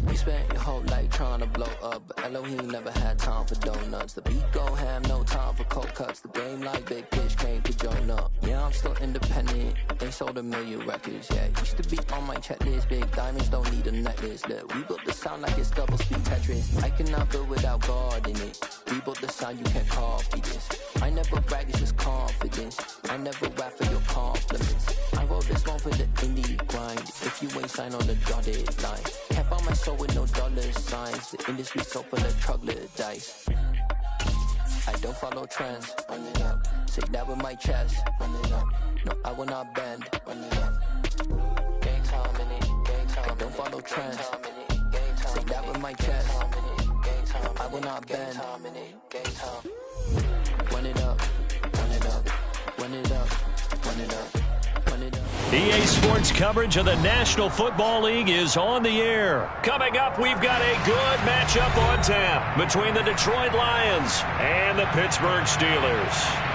You spent your whole life trying to blow up, but Elohim never had time for donuts. The beat go ham, no time for cold cuts. The game like Big Fish came to join up. Yeah, I'm still independent, they sold 1 million records, yeah. Used to be on my checklist, big diamonds don't need a necklace. Look, we built the sound like it's double speed Tetris. I cannot build without God in it. We built the sound, you can't copy this. I never brag, it's just confidence. I never rap for your compliments. I wrote this one for the indie grind. If you ain't signed on the dotted line, can't buy my soul with no dollar signs. The industry so full of troglodytes. I don't follow trends. Run it up. Say that with my chest. Run it up. No, I will not bend. Run it up. Gang time in it. Gang time. I don't follow trends. Say that with my chest. I will not bend. Gang time. Run it up. Run it up. Run it up. Run it up. EA Sports coverage of the National Football League is on the air. Coming up, we've got a good matchup on tap between the Detroit Lions and the Pittsburgh Steelers.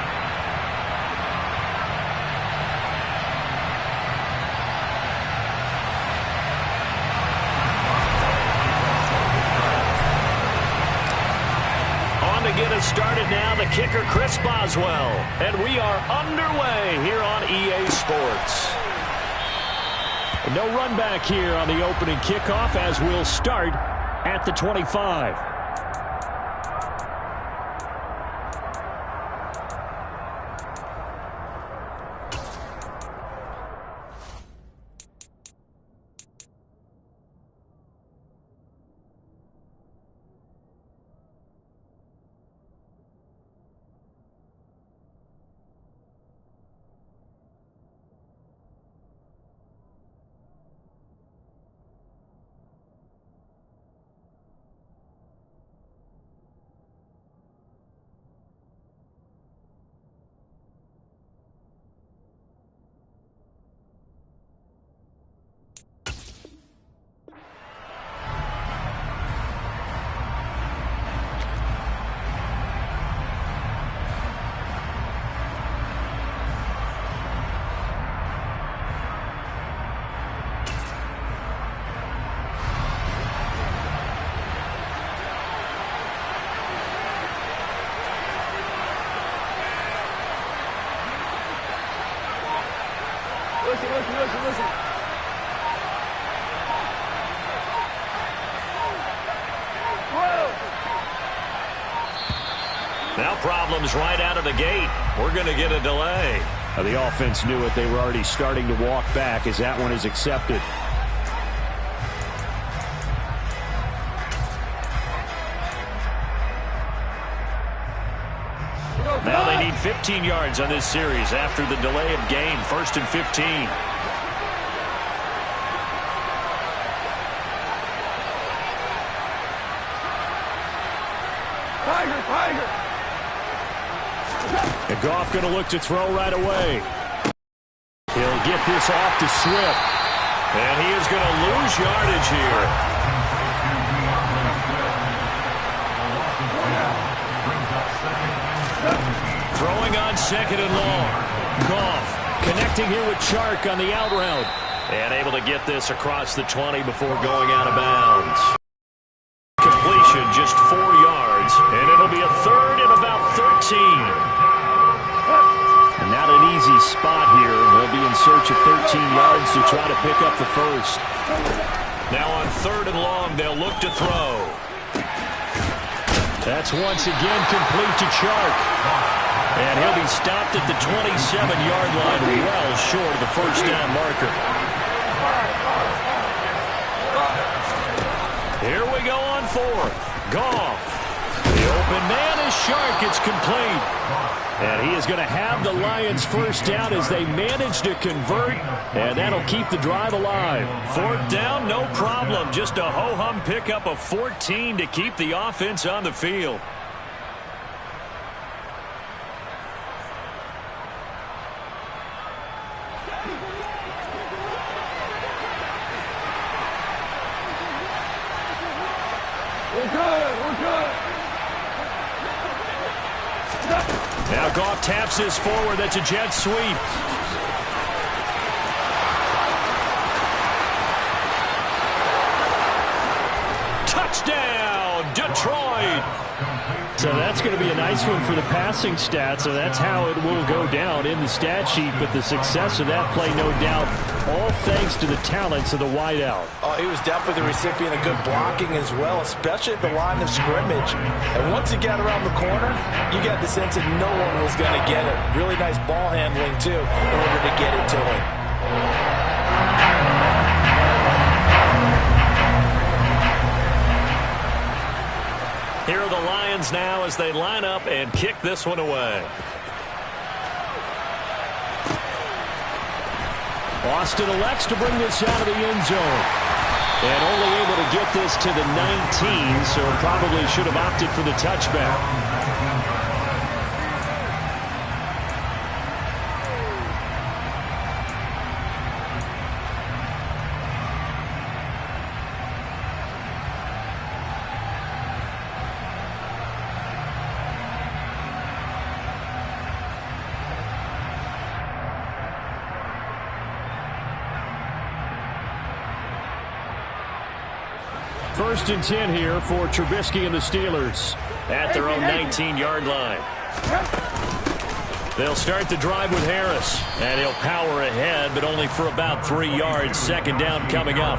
Get us started now, the kicker Chris Boswell, and we are underway here on EA Sports. No run back here on the opening kickoff as we'll start at the 25. Listen. Now problems right out of the gate. We're going to get a delay. The offense knew it. They were already starting to walk back as that one is accepted. Now they need 15 yards on this series after the delay of game. 1st and 15. Tiger. And Goff going to look to throw right away. He'll get this off to Swift. And he is going to lose yardage here. Throwing on 2nd and long. Goff connecting here with Chark on the out route. And able to get this across the 20 before going out of bounds. Completion just 4 yards. And it'll be a 3rd and about 13. And not an easy spot here. They'll be in search of 13 yards to try to pick up the first. Now on 3rd and long, they'll look to throw. That's once again complete to Chark. And he'll be stopped at the 27-yard line, well short of the first down marker. Here we go on 4th. Goff. The open man is Chark. It's complete. And he is going to have the Lions first down as they manage to convert. And that'll keep the drive alive. 4th down, no problem. Just a ho-hum pickup of 14 to keep the offense on the field. We're good. Now Goff taps this forward. That's a jet sweep. Touchdown, Detroit! So that's going to be a nice one for the passing stats, so that's how it will go down in the stat sheet. But the success of that play, no doubt, all thanks to the talents of the wideout. Oh, he was definitely the recipient of good blocking as well, especially at the line of scrimmage. And once he got around the corner, you got the sense that no one was going to get it. Really nice ball handling, too, in order to get it to him. Here are the Lions now as they line up and kick this one away. Austin elects to bring this out of the end zone. And only able to get this to the 19, so probably should have opted for the touchback. First and 10 here for Trubisky and the Steelers at their own 19-yard line. They'll start the drive with Harris, and he'll power ahead, but only for about 3 yards. Second down coming up.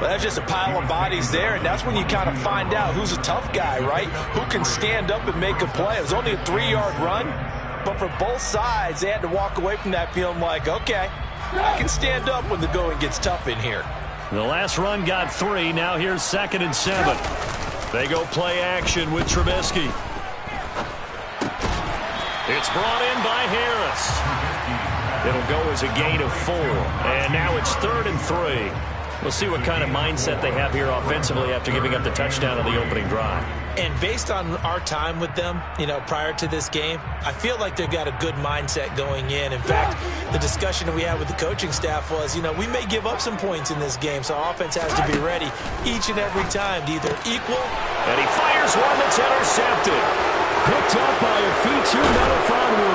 Well, that's just a pile of bodies there, and that's when you kind of find out who's a tough guy, right? Who can stand up and make a play. It was only a 3-yard run, but for both sides, they had to walk away from that feeling like, okay, I can stand up when the going gets tough in here. The last run got 3. Now here's 2nd and 7. They go play action with Trubisky. It's brought in by Harris. It'll go as a gain of 4. And now it's 3rd and 3. We'll see what kind of mindset they have here offensively after giving up the touchdown on the opening drive. And based on our time with them, prior to this game, I feel like they've got a good mindset going in. In fact, the discussion that we had with the coaching staff was, we may give up some points in this game, so our offense has to be ready each and every time to either equal. And he fires one that's intercepted. Picked up by a Fitu Melifonwu.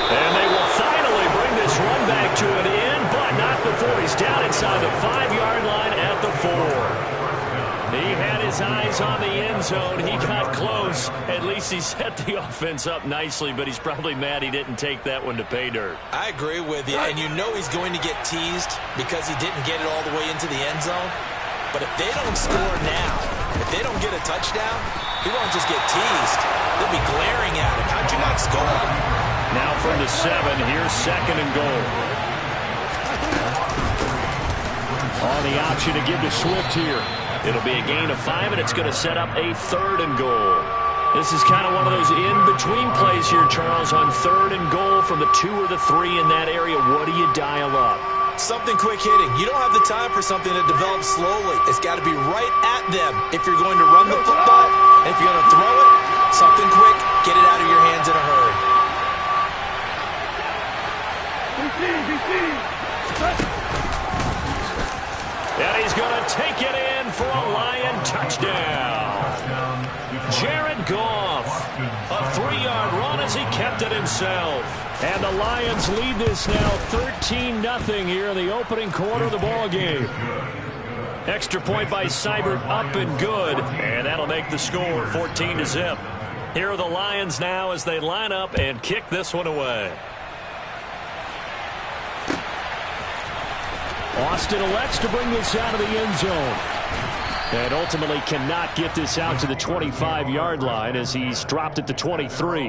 And they will finally bring this run back to an end, but not before he's down inside the 5-yard line at the 4. He had his eyes on the end zone. He got close. At least he set the offense up nicely, but he's probably mad he didn't take that one to pay dirt. I agree with you, and he's going to get teased because he didn't get it all the way into the end zone. But if they don't score now, if they don't get a touchdown, he won't just get teased. They'll be glaring at him. How'd you not score? Now from the 7, here's 2nd and goal. On the option to give to Swift here. It'll be a gain of 5, and it's going to set up a 3rd and goal. This is kind of one of those in-between plays here, Charles, on 3rd and goal from the 2 or the 3 in that area. What do you dial up? Something quick hitting. You don't have the time for something that develops slowly. It's got to be right at them if you're going to run the football. And if you're going to throw it, something quick, get it out of your hands in a hurry. And he's going to take it in for a Lion touchdown. Jared Goff, a 3-yard run as he kept it himself. And the Lions lead this now 13-0 here in the opening quarter of the ball game. Extra point by Seibert up and good. And that'll make the score 14-0. Here are the Lions now as they line up and kick this one away. Austin elects to bring this out of the end zone. And ultimately cannot get this out to the 25-yard line as he's dropped at the 23.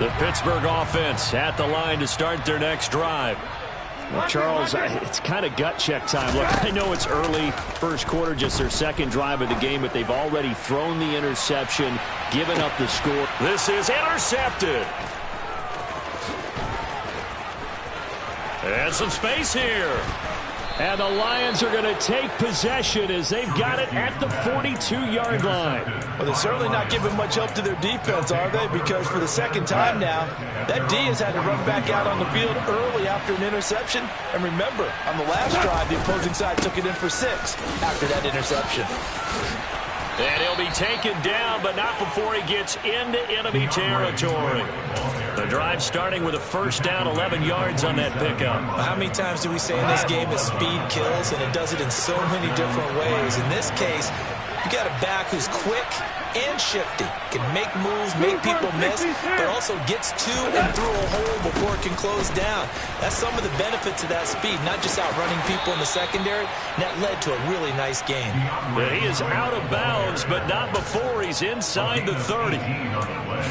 The Pittsburgh offense at the line to start their next drive. Well, Charles, it's kind of gut check time. Look, I know it's early, first quarter, just their second drive of the game, but they've already thrown the interception, given up the score. This is intercepted. And some space here. And the Lions are going to take possession as they've got it at the 42-yard line. Well, they're certainly not giving much help to their defense, are they? Because for the second time now, that D has had to run back out on the field early after an interception. And remember, on the last drive, the opposing side took it in for 6 after that interception. And he'll be taken down, but not before he gets into enemy territory. The drive starting with a first down, 11 yards on that pickup. How many times do we say in this game that speed kills, and it does it in so many different ways? In this case, you got a back who's quick and shifty, can make moves, make people miss, but also gets to and through a hole before it can close down. That's some of the benefits of that speed, not just outrunning people in the secondary, and that led to a really nice game. But he is out of bounds, but not before he's inside the 30.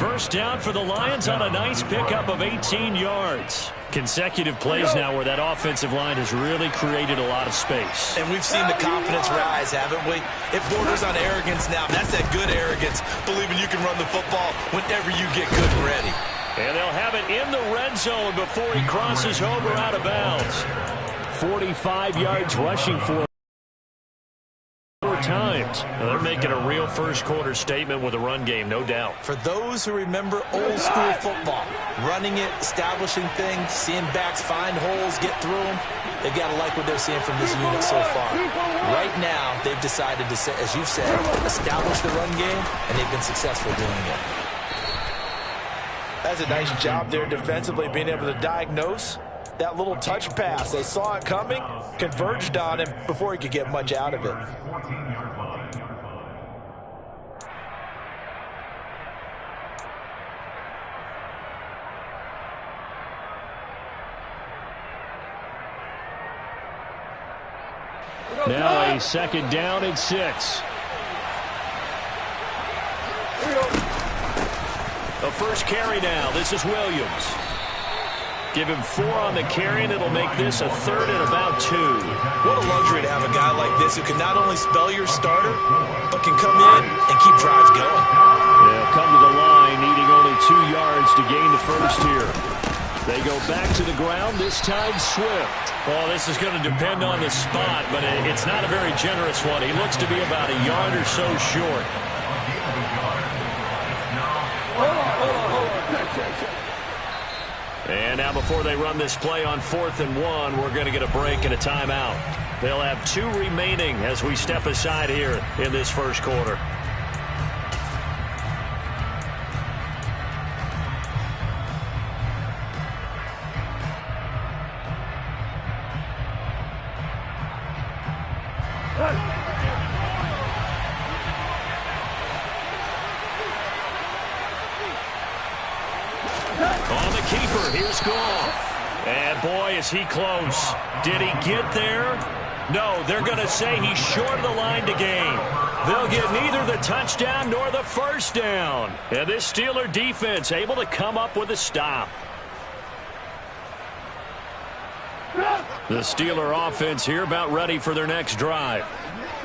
First down for the Lions on a nice pickup of 18 yards. Consecutive plays now where that offensive line has really created a lot of space. And we've seen the confidence rise, haven't we? It borders on arrogance now. That's that good arrogance, believing you can run the football whenever you get good and ready. And they'll have it in the red zone before he crosses over out of bounds. 45 yards rushing for 4 times. Now they're making a real first quarter statement with a run game, no doubt. For those who remember old school football, running it, establishing things, seeing backs find holes, get through them, they've got to like what they're seeing from this unit so far. Right now, they've decided to, as you've said, establish the run game, and they've been successful doing it. That's a nice job there defensively, being able to diagnose that little touch pass. They saw it coming, converged on him before he could get much out of it. Now a second down and 6. A first carry now. This is Williams. Give him 4 on the carry, and it'll make this a third and about 2. What a luxury to have a guy like this who can not only spell your starter, but can come in and keep drives going. They'll come to the line, needing only 2 yards to gain the first here. They go back to the ground, this time Swift. Well, this is going to depend on the spot, but it's not a very generous one. He looks to be about a yard or so short. And now before they run this play on 4th and 1, we're going to get a break and a timeout. They'll have 2 remaining as we step aside here in this first quarter. On the keeper, here's Goff. And boy, is he close. Did he get there? No, they're going to say he's short of the line to gain. They'll get neither the touchdown nor the first down. And this Steeler defense able to come up with a stop. The Steeler offense here about ready for their next drive.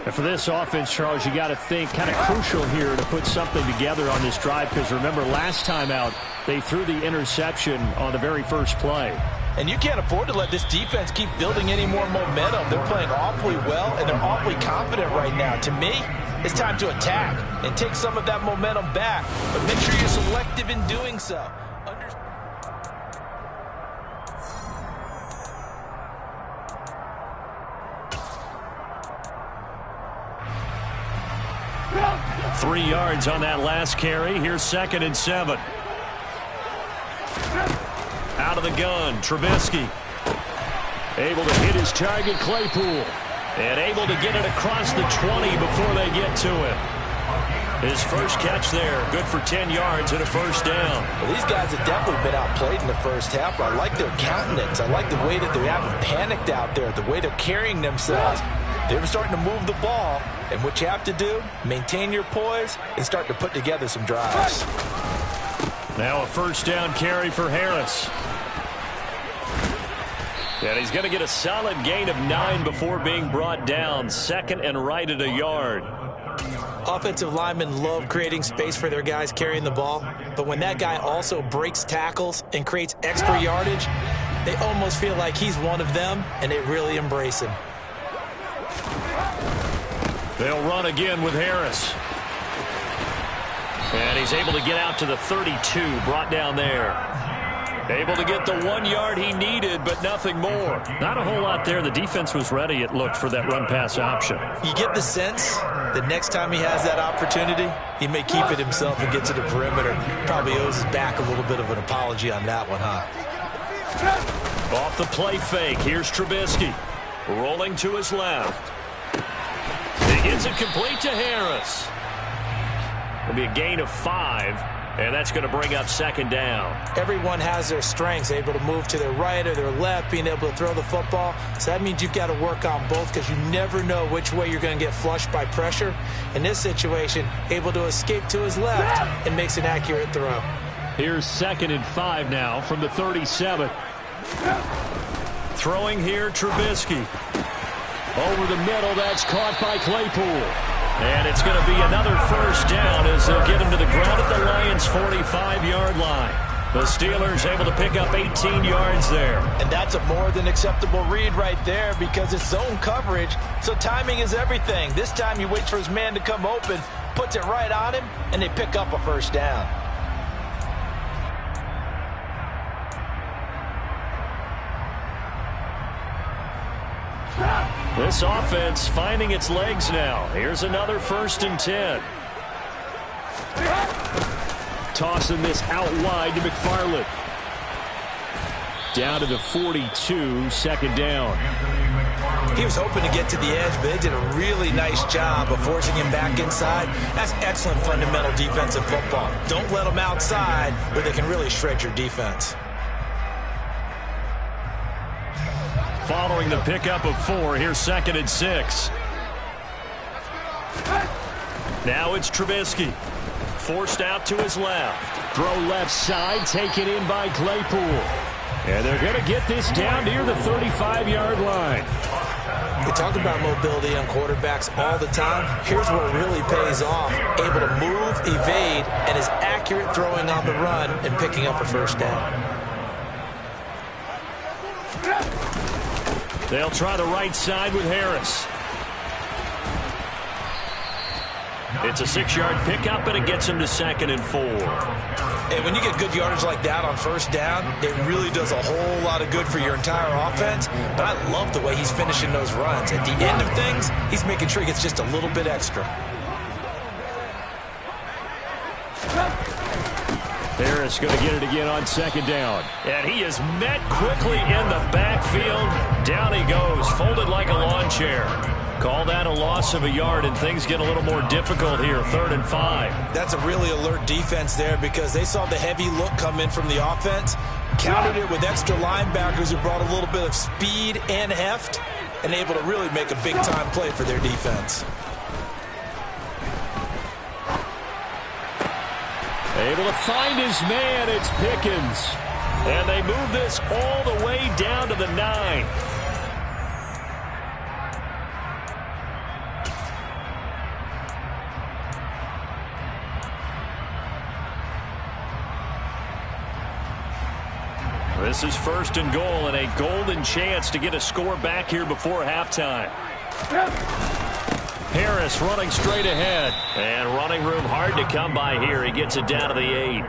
And for this offense, Charles, you got to think kind of crucial here to put something together on this drive, because remember last time out they threw the interception on the very first play. And you can't afford to let this defense keep building any more momentum. They're playing awfully well, and they're awfully confident right now. To me, it's time to attack and take some of that momentum back. But make sure you're selective in doing so. 3 yards on that last carry. Here's 2nd and 7. Out of the gun, Trubisky. Able to hit his target, Claypool. And able to get it across the 20 before they get to him. His first catch there, good for 10 yards and a first down. Well, these guys have definitely been outplayed in the first half. I like their countenance. I like the way that they haven't panicked out there, the way they're carrying themselves. They're starting to move the ball, and what you have to do, maintain your poise and start to put together some drives. Now a first down carry for Harris. And he's going to get a solid gain of 9 before being brought down. 2nd and right at a yard. Offensive linemen love creating space for their guys carrying the ball, but when that guy also breaks tackles and creates extra yardage, they almost feel like he's one of them, and they really embrace him. They'll run again with Harris. And he's able to get out to the 32, brought down there. Able to get the 1 yard he needed, but nothing more. Not a whole lot there. The defense was ready, it looked, for that run-pass option. You get the sense that next time he has that opportunity, he may keep it himself and get to the perimeter. Probably owes his back a little bit of an apology on that one, huh? Off the play fake, here's Trubisky. Rolling to his left. He gets it complete to Harris. It'll be a gain of 5, and that's going to bring up second down. Everyone has their strengths, able to move to their right or their left, being able to throw the football. So that means you've got to work on both because you never know which way you're going to get flushed by pressure. In this situation, able to escape to his left and makes an accurate throw. Here's 2nd and 5 now from the 37. Throwing here, Trubisky. Over the middle, that's caught by Claypool. And it's going to be another first down as they'll get him to the ground at the Lions' 45-yard line. The Steelers able to pick up 18 yards there. And that's a more than acceptable read right there because it's zone coverage, so timing is everything. This time you wait for his man to come open, puts it right on him, and they pick up a first down. This offense finding its legs now. Here's another 1st and 10. Tossing this out wide to McFarland. Down to the 42, 2nd down. He was hoping to get to the edge, but they did a really nice job of forcing him back inside. That's excellent fundamental defensive football. Don't let them outside where they can really shred your defense. Following the pickup of 4, here's 2nd and 6. Now it's Trubisky. Forced out to his left. Throw left side, taken in by Claypool. And they're going to get this down near the 35-yard line. We talk about mobility on quarterbacks all the time. Here's where it really pays off. Able to move, evade, and is accurate throwing on the run and picking up a first down. They'll try the right side with Harris. It's a 6-yard pickup, and it gets him to 2nd and 4. And when you get good yardage like that on first down, it really does a whole lot of good for your entire offense. But I love the way he's finishing those runs. At the end of things, he's making sure he gets just a little bit extra. Harris going to get it again on 2nd down. And he is met quickly in the backfield. Down he goes, folded like a lawn chair. Call that a loss of a yard, and things get a little more difficult here, 3rd and 5. That's a really alert defense there because they saw the heavy look come in from the offense, countered it with extra linebackers who brought a little bit of speed and heft, and able to really make a big-time play for their defense. Able to find his man, it's Pickens. And they move this all the way down to the 9. This is 1st and goal, and a golden chance to get a score back here before halftime. Harris running straight ahead. And running room hard to come by here. He gets it down to the 8.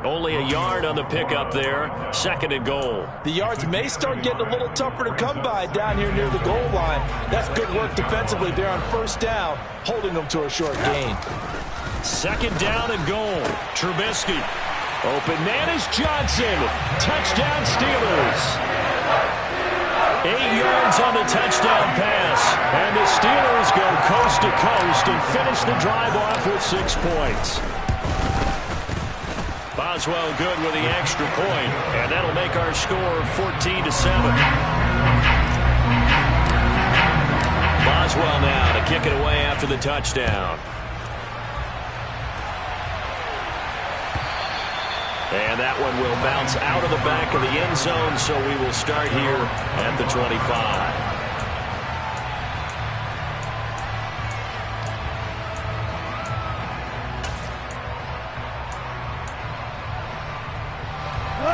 Only a yard on the pickup there. 2nd and goal. The yards may start getting a little tougher to come by down here near the goal line. That's good work defensively there on first down, holding them to a short gain. 2nd down and goal. Trubisky. Open man is Johnson. Touchdown Steelers. 8 yards on the touchdown pass. And the Steelers go coast to coast and finish the drive off with 6 points. Boswell good with the extra point, and that'll make our score 14-7. Boswell now to kick it away after the touchdown. And that one will bounce out of the back of the end zone, so we will start here at the 25.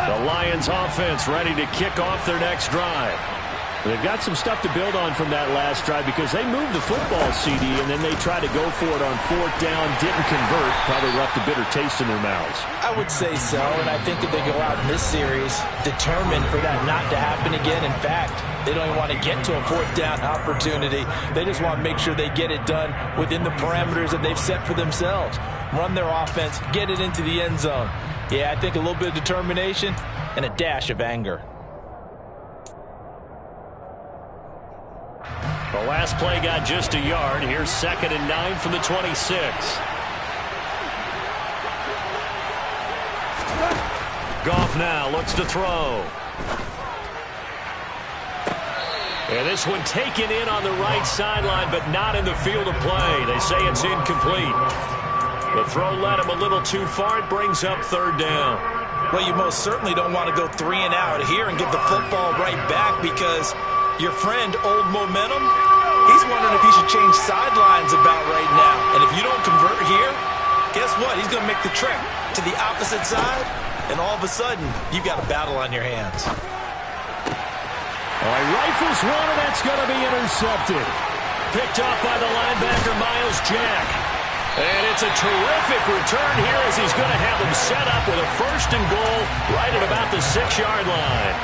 The Lions offense ready to kick off their next drive. They've got some stuff to build on from that last drive because they moved the football, CD, and then they tried to go for it on 4th down, didn't convert, probably left a bitter taste in their mouths. I would say so, and I think that they go out in this series determined for that not to happen again. In fact, they don't even want to get to a 4th down opportunity. They just want to make sure they get it done within the parameters that they've set for themselves. Run their offense, get it into the end zone. Yeah, I think a little bit of determination and a dash of anger. The last play got just a yard. Here's 2nd and 9 from the 26. Goff now looks to throw. And this one taken in on the right sideline, but not in the field of play. They say it's incomplete. The throw led him a little too far. It brings up 3rd down. Well, you most certainly don't want to go 3 and out here and give the football right back because your friend, Old Momentum, he's wondering if he should change sidelines about right now. And if you don't convert here, guess what? He's going to make the trek to the opposite side, and all of a sudden, you've got a battle on your hands. All right, rifles one, and that's going to be intercepted. Picked off by the linebacker, Myles Jack. And it's a terrific return here as he's going to have them set up with a 1st and goal right at about the 6-yard line.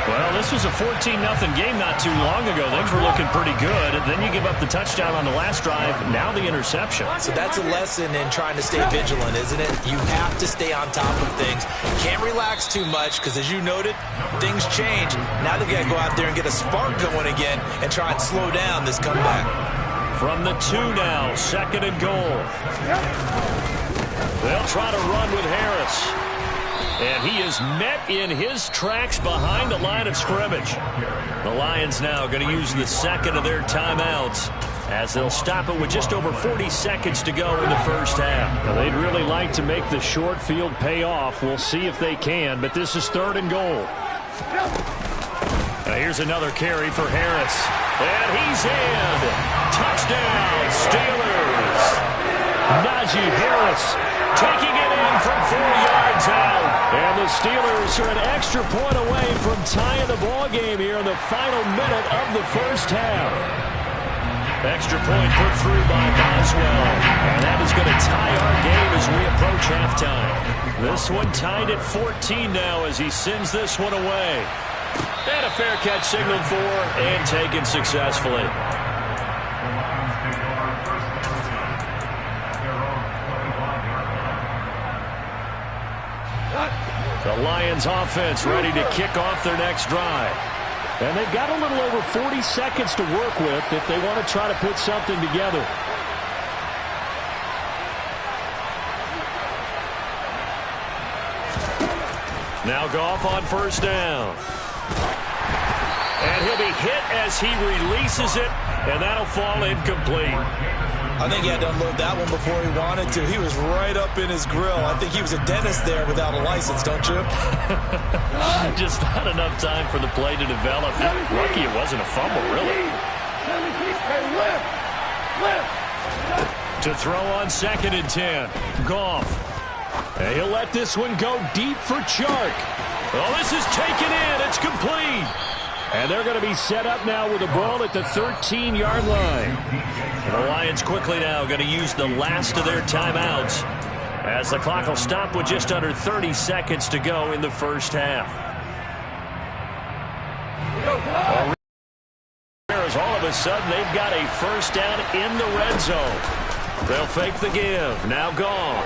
Well, this was a 14-0 game not too long ago. Things were looking pretty good. And then you give up the touchdown on the last drive. Now the interception. So that's a lesson in trying to stay vigilant, isn't it? You have to stay on top of things. Can't relax too much because, as you noted, things change. Now they've got to go out there and get a spark going again and try and slow down this comeback. From the 2 now, 2nd and goal. They'll try to run with Harris. And he is met in his tracks behind the line of scrimmage. The Lions now going to use the 2nd of their timeouts as they'll stop it with just over 40 seconds to go in the 1st half. Now, they'd really like to make the short field pay off. We'll see if they can, but this is 3rd and goal. Now, here's another carry for Harris. And he's in. Touchdown, Steelers. Najee Harris taking it in from 4 yards out. And the Steelers are an extra point away from tying the ball game here in the final minute of the 1st half. Extra point put through by Boswell. And that is going to tie our game as we approach halftime. This one tied at 14 now as he sends this one away. And a fair catch signaled for and taken successfully. The Lions offense ready to kick off their next drive. And they've got a little over 40 seconds to work with if they want to try to put something together. Now Goff on 1st down. And he'll be hit as he releases it, and that'll fall incomplete. I think he had to unload that one before he wanted to. He was right up in his grill. I think he was a dentist there without a license, don't you? Just not enough time for the play to develop. Lucky it wasn't a fumble, really. To throw on 2nd and 10. Goff. And he'll let this one go deep for Chark. Oh, this is taken in. It's complete. And they're going to be set up now with the ball at the 13-yard line. And the Lions quickly now going to use the last of their timeouts as the clock will stop with just under 30 seconds to go in the 1st half. All of a sudden, they've got a 1st down in the red zone. They'll fake the give. Now Goff.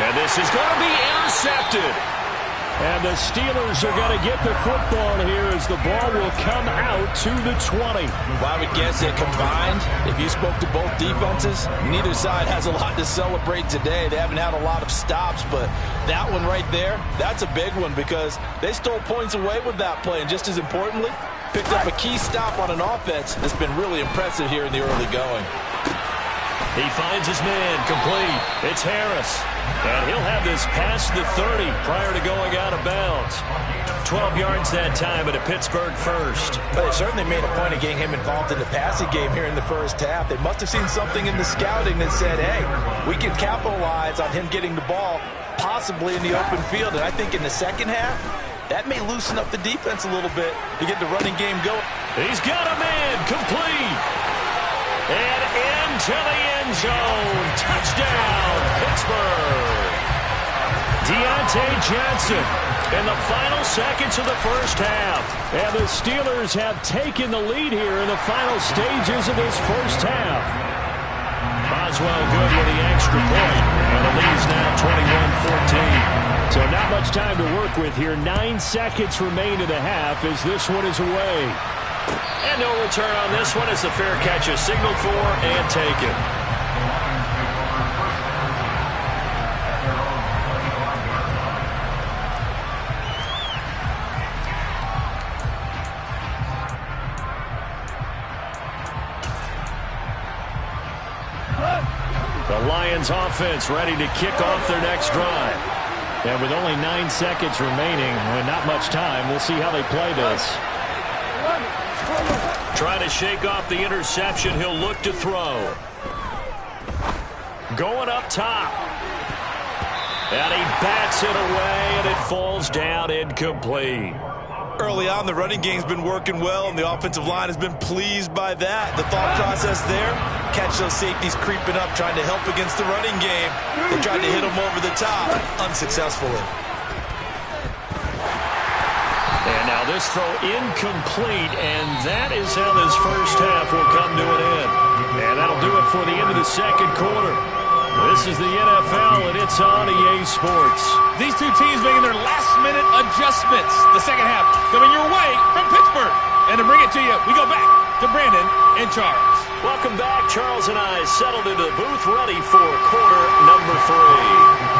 And this is going to be intercepted. And the Steelers are going to get the football here as the ball will come out to the 20. Well, I would guess that combined, if you spoke to both defenses, neither side has a lot to celebrate today. They haven't had a lot of stops, but that one right there, that's a big one because they stole points away with that play. And just as importantly, picked up a key stop on an offense that's been really impressive here in the early going. He finds his man, complete. It's Harris. And he'll have this past the 30 prior to going out of bounds. 12 yards that time at a Pittsburgh 1st. But they certainly made a point of getting him involved in the passing game here in the 1st half. They must have seen something in the scouting that said, hey, we can capitalize on him getting the ball possibly in the open field. And I think in the 2nd half, That may loosen up the defense a little bit to get the running game going. He's got a man, complete. And into the end zone. Touchdown, Pittsburgh. Deontay Johnson in the final seconds of the first half. And the Steelers have taken the lead here in the final stages of this first half. Boswell good with the extra point. And the lead is now 21-14. So not much time to work with here. 9 seconds remain in the half as this one is away. And no return on this one as the fair catch is signaled for and taken. The Lions offense ready to kick off their next drive. And with only 9 seconds remaining and not much time, we'll see how they play this. Trying to shake off the interception, he'll look to throw. Going up top. And he bats it away, and it falls down incomplete. Early on, the running game's been working well, and the offensive line has been pleased by that. The thought process there, catch those safeties creeping up, trying to help against the running game. They tried to hit them over the top, unsuccessfully. And now this throw incomplete, and that is how this first half will come to an end. And that'll do it for the end of the second quarter. This is the NFL, and it's on EA Sports. These two teams making their last-minute adjustments. The second half coming your way from Pittsburgh. And to bring it to you, we go back to Brandon and Charles. Welcome back. Charles and I settled into the booth ready for quarter number 3.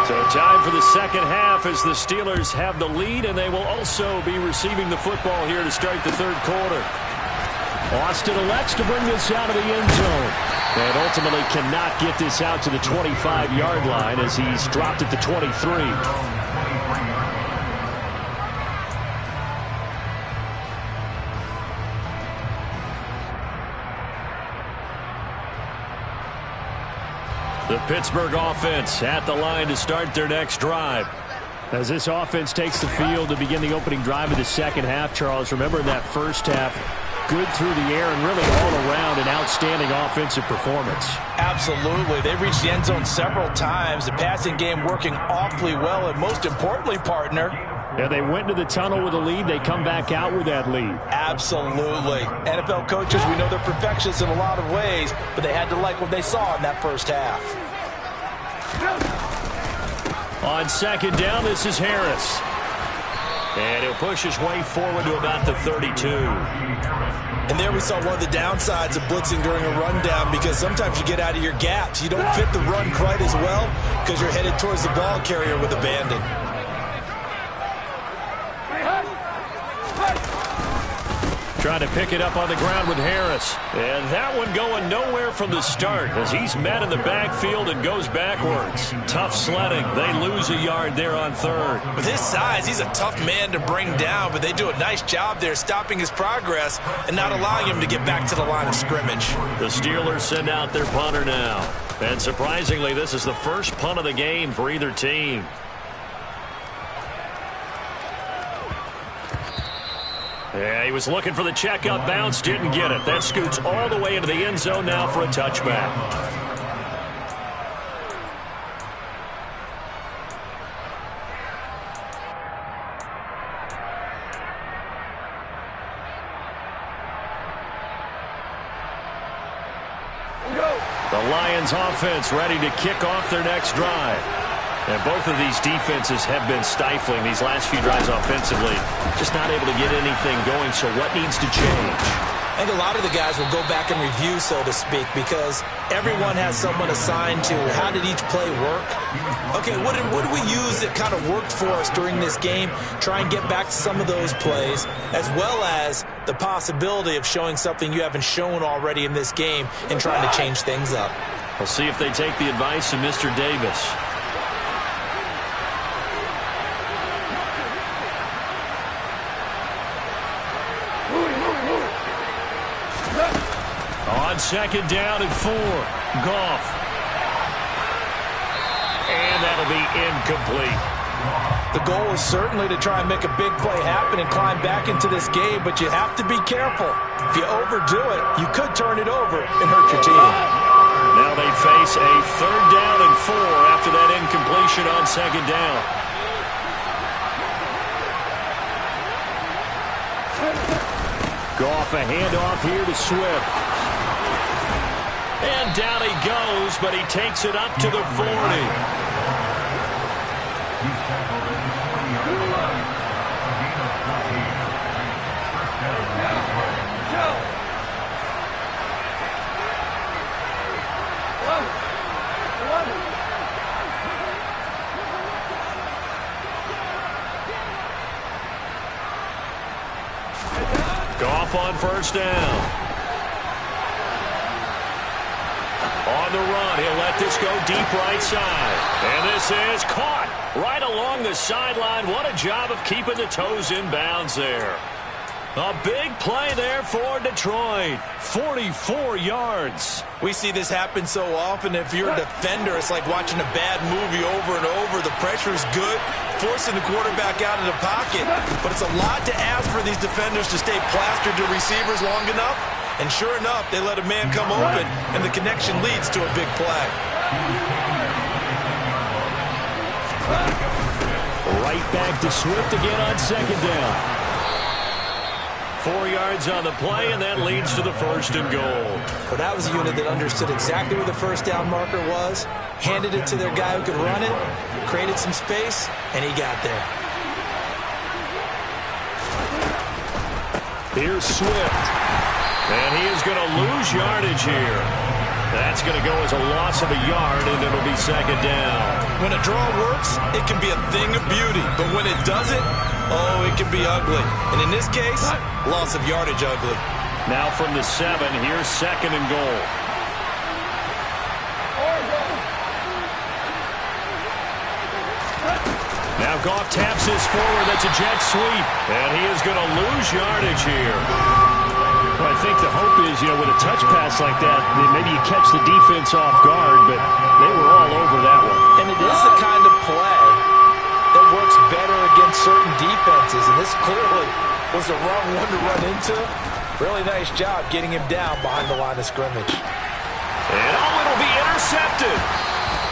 So time for the second half as the Steelers have the lead, and they will also be receiving the football here to start the third quarter. Austin elects to bring this out of the end zone. And ultimately cannot get this out to the 25-yard line as he's dropped it to 23. The Pittsburgh offense at the line to start their next drive. As this offense takes the field to begin the opening drive of the second half, Charles, remember in that first half, good through the air and really all around an outstanding offensive performance. Absolutely. They reached the end zone several times. The passing game working awfully well, and most importantly, partner. Yeah, they went to the tunnel with a lead. They come back out with that lead. Absolutely. NFL coaches, we know they're perfectionists in a lot of ways, but they had to like what they saw in that first half. On second down, this is Harris. And he'll push his way forward to about the 32. And there we saw one of the downsides of blitzing during a rundown, because sometimes you get out of your gaps. You don't fit the run quite as well because you're headed towards the ball carrier with abandon. Trying to pick it up on the ground with Harris. And that one going nowhere from the start as he's met in the backfield and goes backwards. Tough sledding. They lose a yard there on third. With his size, he's a tough man to bring down, but they do a nice job there stopping his progress and not allowing him to get back to the line of scrimmage. The Steelers send out their punter now. And surprisingly, this is the first punt of the game for either team. Yeah, he was looking for the checkout bounce, didn't get it. That scoots all the way into the end zone now for a touchback. The Lions offense ready to kick off their next drive. And both of these defenses have been stifling these last few drives offensively. Just not able to get anything going, so what needs to change? I think a lot of the guys will go back and review, so to speak, because everyone has someone assigned to how did each play work. Okay, what did we use that kind of worked for us during this game? Try and get back to some of those plays, as well as the possibility of showing something you haven't shown already in this game and trying to change things up. We'll see if they take the advice of Mr. Davis. On second down and 4, Goff. And that'll be incomplete. The goal is certainly to try and make a big play happen and climb back into this game, but you have to be careful. If you overdo it, you could turn it over and hurt your team. Now they face a 3rd down and 4 after that incompletion on 2nd down. Goff a handoff here to Swift. And down he goes, but he takes it up to the 40. Goff on 1st down. On the run, he'll let this go deep right side. And this is caught right along the sideline. What a job of keeping the toes in bounds there. A big play there for Detroit. 44 yards. We see this happen so often. If you're a defender, it's like watching a bad movie over and over. The pressure's good, forcing the quarterback out of the pocket. But it's a lot to ask for these defenders to stay plastered to receivers long enough. And sure enough, they let a man come open, and the connection leads to a big play. Right back to Swift again on 2nd down. 4 yards on the play, and that leads to the 1st and goal. Well, that was a unit that understood exactly where the 1st down marker was, handed it to their guy who could run it, created some space, and he got there. Here's Swift. And he is going to lose yardage here. That's going to go as a loss of a yard, and it'll be 2nd down. When a draw works, it can be a thing of beauty. But when it doesn't, oh, it can be ugly. And in this case, loss of yardage ugly. Now from the 7, here's 2nd and goal. Now Goff taps this forward. That's a jet sweep. And he is going to lose yardage here. Well, I think the hope is, with a touch pass like that, maybe you catch the defense off guard, but they were all over that one. And it is the kind of play that works better against certain defenses, and this clearly was the wrong one to run into. Really nice job getting him down behind the line of scrimmage. And it'll be intercepted.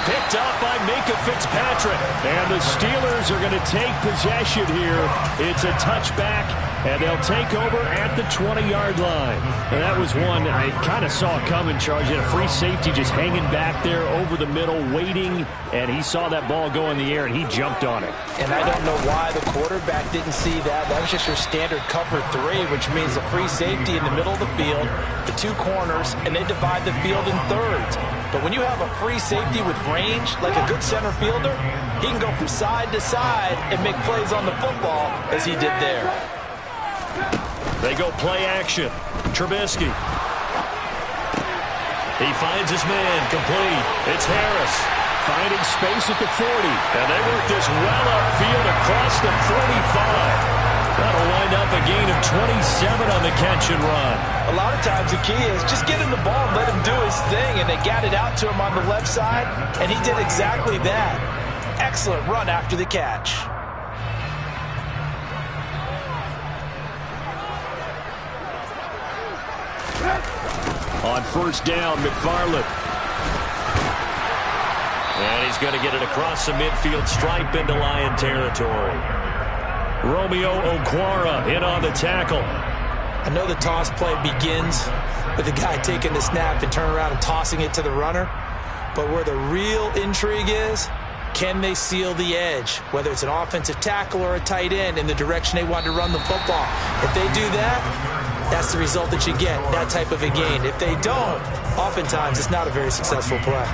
Picked up by Minkah Fitzpatrick. And the Steelers are going to take possession here. It's a touchback, and they'll take over at the 20-yard line. And that was one I kind of saw coming, Charles. You had a free safety just hanging back there over the middle, waiting, and he saw that ball go in the air, and he jumped on it. And I don't know why the quarterback didn't see that. That was just your standard cover 3, which means a free safety in the middle of the field, the 2 corners, and they divide the field in thirds. But when you have a free safety with range, like a good center fielder, he can go from side to side and make plays on the football as he did there. They go play action. Trubisky. He finds his man, complete. It's Harris. Finding space at the 40. And they work this well upfield across the 45. That'll wind up a gain of 27 on the catch and run. A lot of times the key is just get him the ball and let him do his thing, and they got it out to him on the left side, and he did exactly that. Excellent run after the catch. On 1st down, McFarland. And he's going to get it across the midfield stripe into Lion territory. Romeo Okwara in on the tackle. I know the toss play begins with the guy taking the snap and turning around and tossing it to the runner. But where the real intrigue is, can they seal the edge? Whether it's an offensive tackle or a tight end in the direction they want to run the football. If they do that, that's the result that you get, that type of a gain. If they don't, oftentimes it's not a very successful play.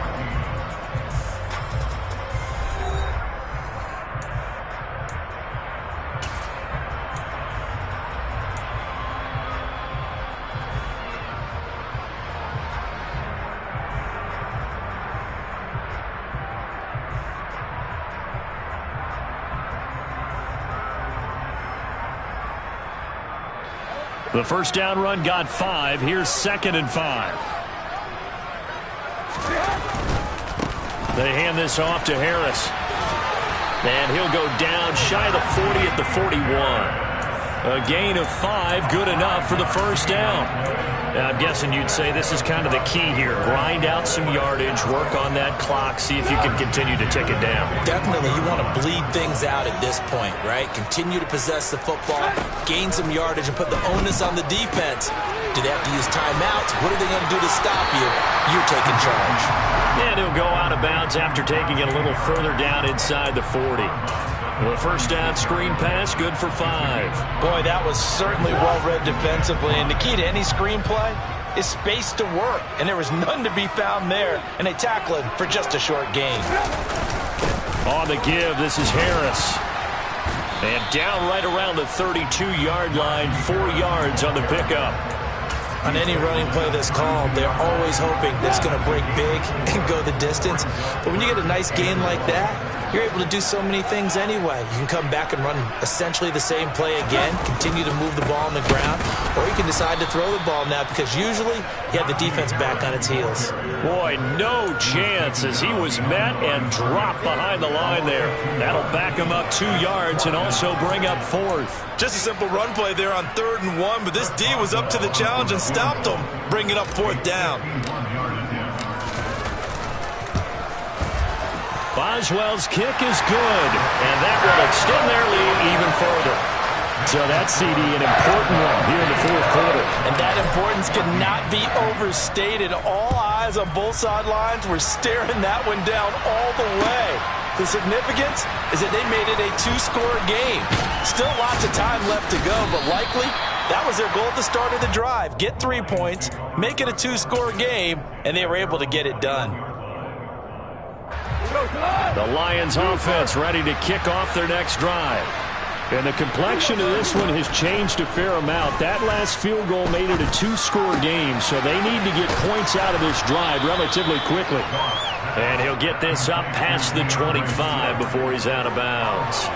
The 1st down run got 5. Here's 2nd and 5. They hand this off to Harris. And he'll go down shy of the 40 at the 41. A gain of 5, good enough for the first down. Now, I'm guessing you'd say this is kind of the key here. Grind out some yardage, work on that clock, see if you can continue to tick it down. Definitely, you want to bleed things out at this point, right? Continue to possess the football, gain some yardage, and put the onus on the defense. Do they have to use timeouts? What are they going to do to stop you? You're taking charge. And he'll go out of bounds after taking it a little further down inside the 40. Well, first down screen pass, good for 5. Boy, that was certainly well-read defensively. And the key to any screen play is space to work. And there was none to be found there. And they tackle him for just a short gain. On the give, this is Harris. And down right around the 32-yard line, 4 yards on the pickup. On any running play that's called, they're always hoping that it's going to break big and go the distance. But when you get a nice gain like that, you're able to do so many things anyway. You can come back and run essentially the same play again, continue to move the ball on the ground, or you can decide to throw the ball now because usually you have the defense back on its heels. Boy, no chance as he was met and dropped behind the line there. That'll back him up 2 yards and also bring up 4th. Just a simple run play there on 3rd and 1, but this D was up to the challenge and stopped him, bringing up 4th down. Boswell's kick is good, and that will extend their lead even further. So that CD, an important one here in the 4th quarter. And that importance cannot be overstated. All eyes on both sidelines were staring that one down all the way. The significance is that they made it a 2-score game. Still lots of time left to go, but likely that was their goal at the start of the drive. Get 3 points, make it a 2-score game, and they were able to get it done. The Lions offense ready to kick off their next drive. And the complexion of this one has changed a fair amount. That last field goal made it a 2-score game, so they need to get points out of this drive relatively quickly. And he'll get this up past the 25 before he's out of bounds.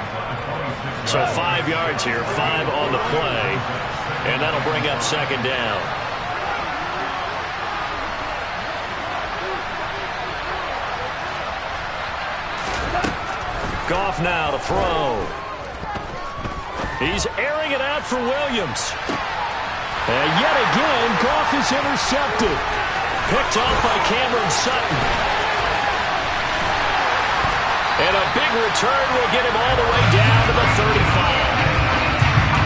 So 5 yards here, 5 on the play, and that'll bring up 2nd down. Goff now to throw. He's airing it out for Williams. And yet again, Goff is intercepted. Picked off by Cameron Sutton. And a big return will get him all the way down to the 35.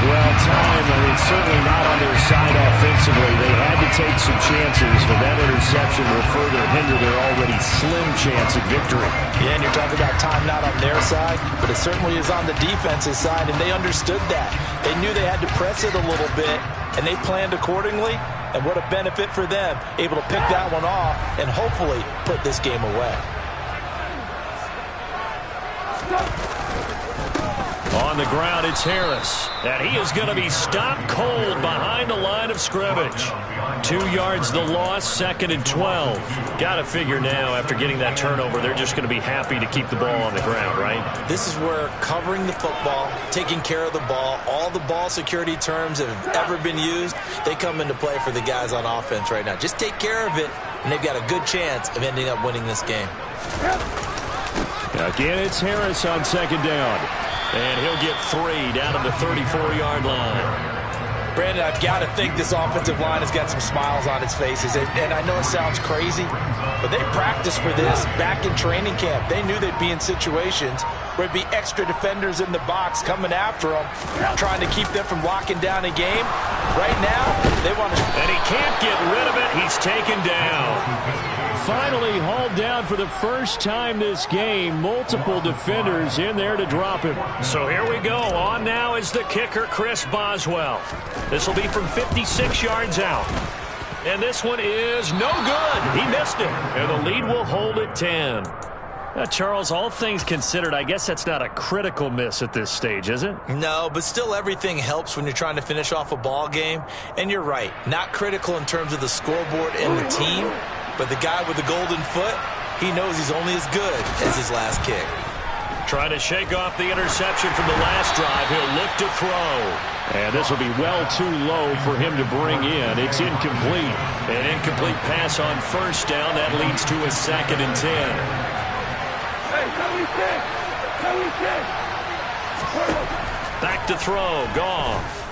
Well, time, certainly not on their side offensively. They had to take some chances, but that interception will further hinder their already slim chance at victory. Yeah, and you're talking about time not on their side, but it certainly is on the defense's side, and they understood that. They knew they had to press it a little bit, and they planned accordingly, and what a benefit for them, able to pick that one off and hopefully put this game away. On the ground, it's Harris. And he is going to be stopped cold behind the line of scrimmage. 2 yards the loss, 2nd and 12. Got to figure now, after getting that turnover, they're just going to be happy to keep the ball on the ground, right? This is where covering the football, taking care of the ball, all the ball security terms that have ever been used, they come into play for the guys on offense right now. Just take care of it, and they've got a good chance of ending up winning this game. Again, it's Harris on 2nd down. And he'll get 3 down to the 34-yard line. Brandon, I've got to think this offensive line has got some smiles on its faces. And I know it sounds crazy, but they practiced for this back in training camp. They knew they'd be in situations where it'd be extra defenders in the box coming after them, trying to keep them from locking down a game. Right now, they want to... And he can't get rid of it. He's taken down. Finally hauled down for the first time this game. Multiple defenders in there to drop him. So here we go. On now is the kicker, Chris Boswell. This will be from 56 yards out. And this one is no good. He missed it. And the lead will hold at 10. Charles, all things considered, I guess that's not a critical miss at this stage, is it? No, but still everything helps when you're trying to finish off a ball game. And you're right, not critical in terms of the scoreboard and the team, but the guy with the golden foot, he knows he's only as good as his last kick. Trying to shake off the interception from the last drive. He'll look to throw. And this will be well too low for him to bring in. It's incomplete. An incomplete pass on first down. That leads to a 2nd and 10. Hey, 76! Back to throw, Goff.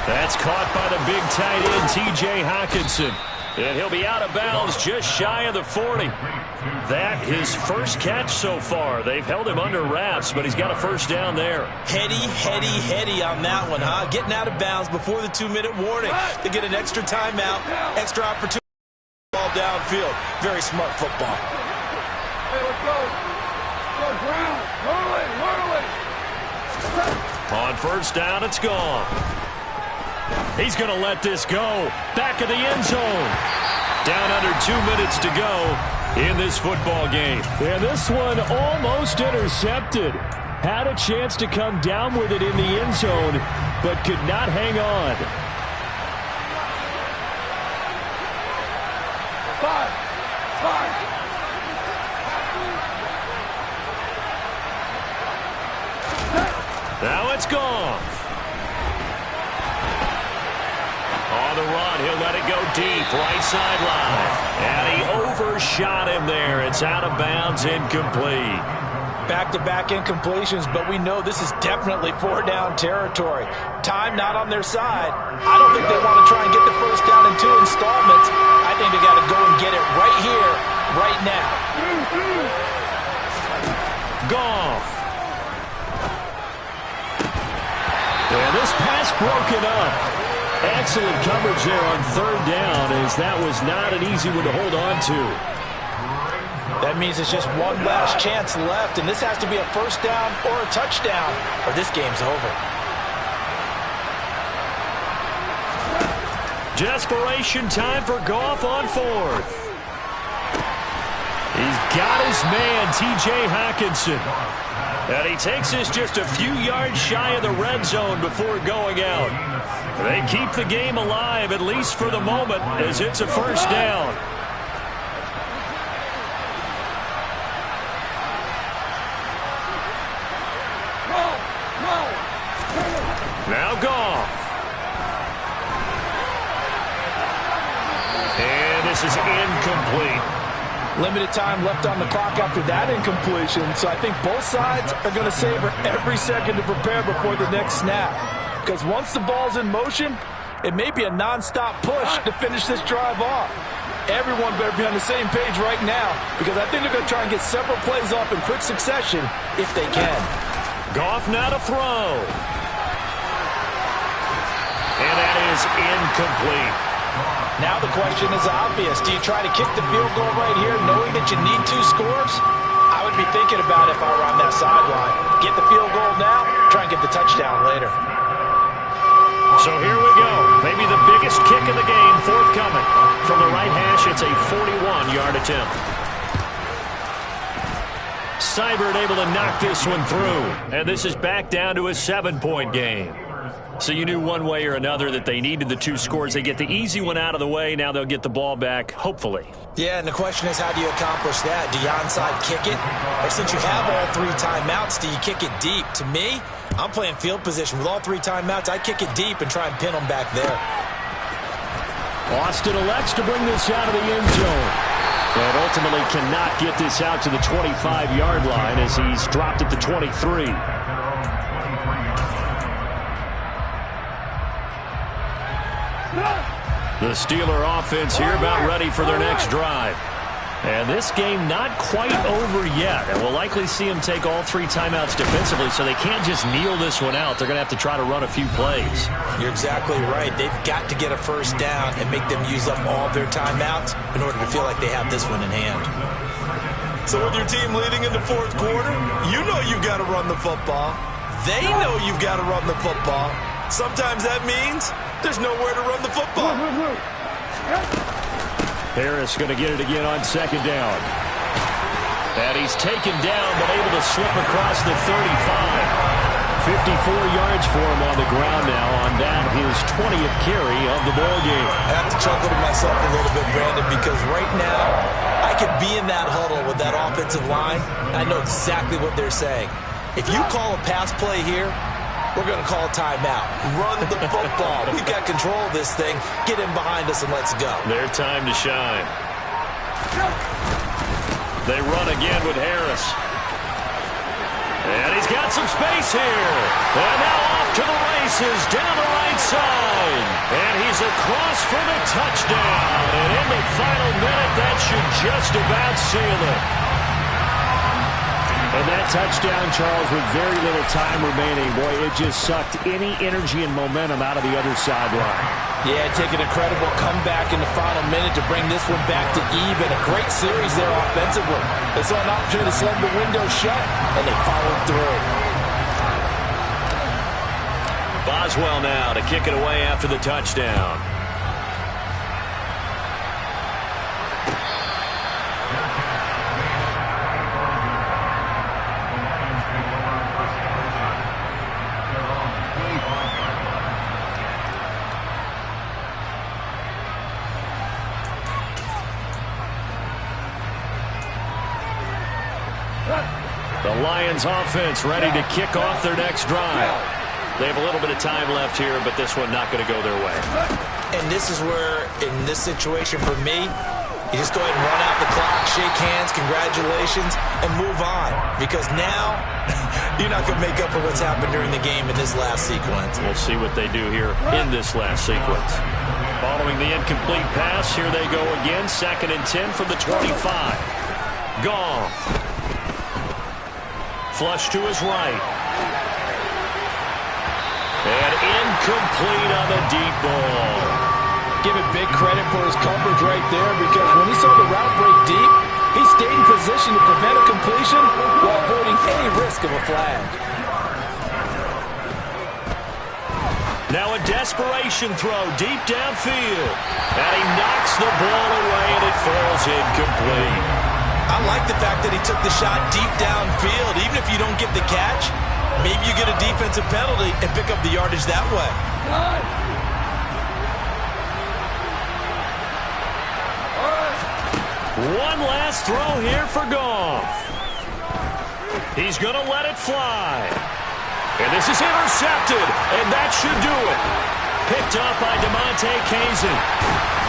That's caught by the big tight end, T.J. Hockenson. And he'll be out of bounds just shy of the 40. That his first catch so far. They've held him under wraps, but he's got a first down there. Heady on that one, huh? Getting out of bounds before the 2-minute warning to get an extra timeout, extra opportunity to ball downfield. Very smart football. Hey, let's go. Go ground. Whirly. On first down, it's gone. He's going to let this go. Back of the end zone. Down under 2 minutes to go in this football game. And this one almost intercepted. Had a chance to come down with it in the end zone, but could not hang on. 5. Now it's gone. On the run, he'll let it go deep, right sideline. And he overshot him there. It's out of bounds, incomplete. Back-to-back incompletions, but we know this is definitely 4-down territory. Time not on their side. I don't think they want to try and get the first down in 2 installments. I think they got to go and get it right here, right now. Goff. And this pass broken up. Excellent coverage there on third down, as that was not an easy one to hold on to. That means it's just one last chance left, and this has to be a first down or a touchdown, or this game's over. Desperation time for Goff on fourth. He's got his man, T.J. Hockenson. And he takes this just a few yards shy of the red zone before going out. They keep the game alive, at least for the moment, as it's a first down. Now Goff. And this is incomplete. Limited time left on the clock after that incompletion, so I think both sides are going to savor every second to prepare before the next snap. Because once the ball's in motion, it may be a non-stop push to finish this drive off. Everyone better be on the same page right now, because I think they're going to try and get several plays off in quick succession if they can. Goff now to throw. And that is incomplete. Now the question is obvious. Do you try to kick the field goal right here knowing that you need 2 scores? I would be thinking about it if I were on that sideline. Get the field goal now, try and get the touchdown later. So here we go. Maybe the biggest kick of the game forthcoming. From the right hash, it's a 41-yard attempt. Seibert able to knock this one through. And this is back down to a 7-point game. So you knew one way or another that they needed the 2 scores. They get the easy one out of the way. Now they'll get the ball back, hopefully. Yeah, and the question is, how do you accomplish that? Do you onside kick it? Or since you have all 3 timeouts, do you kick it deep? To me, I'm playing field position. With all 3 timeouts, I kick it deep and try and pin them back there. Austin elects to bring this out of the end zone. And ultimately cannot get this out to the 25-yard line as he's dropped at the 23. The Steeler offense here about ready for their next drive. And this game not quite over yet. And we'll likely see them take all 3 timeouts defensively, so they can't just kneel this one out. They're going to have to try to run a few plays. You're exactly right. They've got to get a first down and make them use up all their timeouts in order to feel like they have this one in hand. So with your team leading in the 4th quarter, you know you've got to run the football. They know you've got to run the football. Sometimes that means there's nowhere to run the football. Harris going to get it again on 2nd down. And he's taken down, but able to slip across the 35. 54 yards for him on the ground now on that, his 20th carry of the ball game. I have to chuckle to myself a little bit, Brandon, because right now I could be in that huddle with that offensive line, and I know exactly what they're saying. If you call a pass play here, we're going to call a timeout. Run the football. We've got control of this thing. Get in behind us and let's go. Their time to shine. They run again with Harris. And he's got some space here. And now off to the races down the right side. And he's across for the touchdown. And in the final minute, that should just about seal it. And that touchdown, Charles, with very little time remaining, boy, it just sucked any energy and momentum out of the other sideline. Yeah, take an incredible comeback in the final minute to bring this one back to even. A great series there offensively. They saw an opportunity to slam the window shut, and they followed through. Boswell now to kick it away after the touchdown. The Lions offense ready to kick off their next drive. They have a little bit of time left here, but this one not going to go their way. And this is where, in this situation for me, you just go ahead and run out the clock, shake hands, congratulations, and move on. Because now, you're not going to make up for what's happened during the game in this last sequence. We'll see what they do here in this last sequence. Following the incomplete pass, here they go again. 2nd and 10 from the 25. Goff. Flush to his right. And incomplete on the deep ball. Give it big credit for his coverage right there, because when he saw the route break deep, he stayed in position to prevent a completion while avoiding any risk of a flag. Now a desperation throw deep downfield. And he knocks the ball away, and it falls incomplete. I like the fact that he took the shot deep downfield. Even if you don't get the catch, maybe you get a defensive penalty and pick up the yardage that way. One last throw here for Goff. He's going to let it fly. And this is intercepted, and that should do it. Picked up by DeMonte Kazin.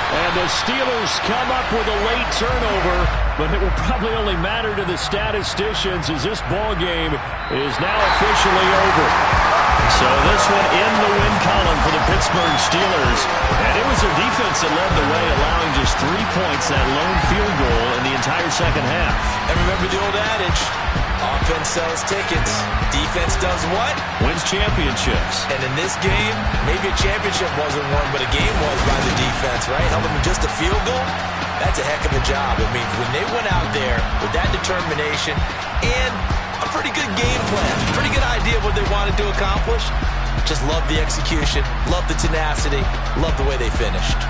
And the Steelers come up with a late turnover, but it will probably only matter to the statisticians as this ball game is now officially over. So this one in the win column for the Pittsburgh Steelers. And it was their defense that led the way, allowing just 3 points, that lone field goal in the entire second half. And remember the old adage, offense sells tickets, defense does what? Wins championships. And in this game, maybe a championship wasn't won, but a game was by the defense, right? Held them in just a field goal. That's a heck of a job. I mean, when they went out there with that determination and a pretty good game plan, pretty good idea of what they wanted to accomplish, just love the execution, love the tenacity, love the way they finished.